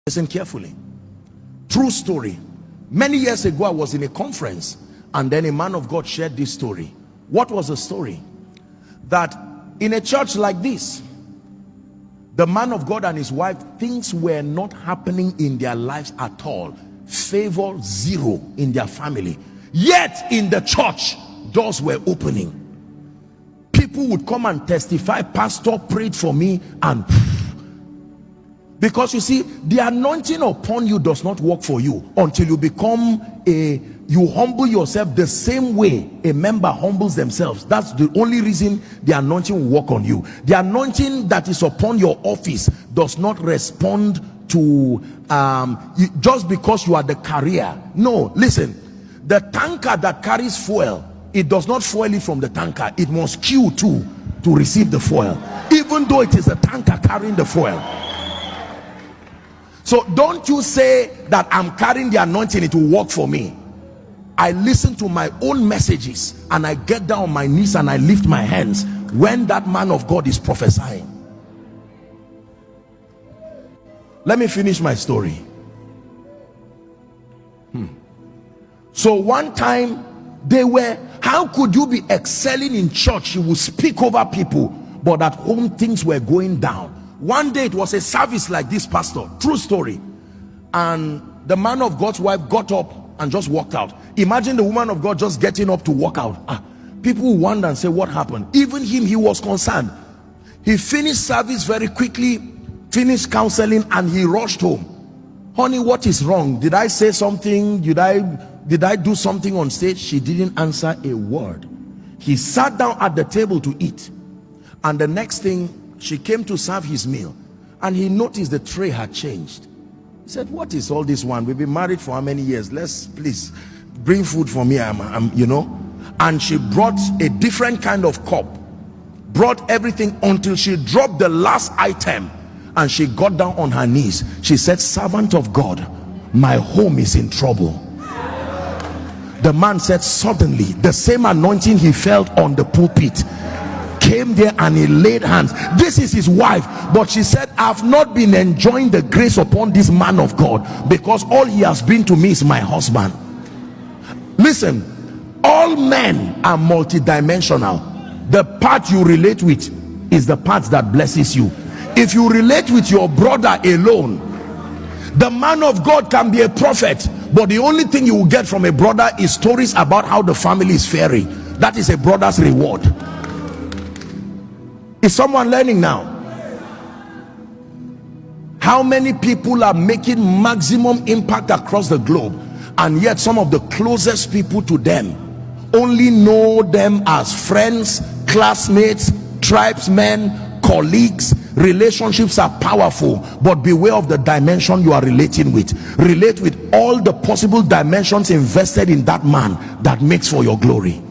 Listen carefully. True story. Many years ago, I was in a conference, and then a man of God shared this story. What was the story? That in a church like this, the man of God and his wife, things were not happening in their lives at all. Favor zero in their family. Yet in the church, doors were opening. People would come and testify, "Pastor prayed for me," and because you see, the anointing upon you does not work for you until you become you humble yourself the same way a member humbles themselves. That's the only reason the anointing will work on you. The anointing that is upon your office does not respond to just because you are the carrier. No, listen, the tanker that carries fuel, it does not fuel it from the tanker. It must queue too to receive the fuel, even though it is the tanker carrying the fuel. So don't you say that I'm carrying the anointing, it will work for me. I listen to my own messages and I get down on my knees and I lift my hands when that man of God is prophesying. Let me finish my story. So one time they were, how could you be excelling in church? You will speak over people, but at home things were going down. One day it was a service like this, pastor, true story, and the man of God's wife got up and just walked out. Imagine the woman of God just getting up to walk out. People wonder and say, what happened? Even him, he was concerned. He finished service very quickly, finished counseling, and he rushed home. "Honey, what is wrong? Did I say something? Did I do something on stage?" She didn't answer a word. He sat down at the table to eat, and the next thing, she came to serve his meal, and he noticed the tray had changed. He said, "What is all this one? We've been married for how many years? Let's please bring food for me." And she brought a different kind of cup, brought everything until she dropped the last item, and she got down on her knees. She said, "Servant of God, my home is in trouble." The man said, suddenly the same anointing he felt on the pulpit came there and he laid hands. This is his wife, but she said, "I've not been enjoying the grace upon this man of God because all he has been to me is my husband." Listen, all men are multidimensional. The part you relate with is the part that blesses you. If you relate with your brother alone, the man of God can be a prophet, but the only thing you will get from a brother is stories about how the family is faring. That is a brother's reward. Is someone learning now? How many people are making maximum impact across the globe, and yet some of the closest people to them only know them as friends, classmates, tribesmen, colleagues. Relationships are powerful, but beware of the dimension you are relating with. Relate with all the possible dimensions invested in that man that makes for your glory.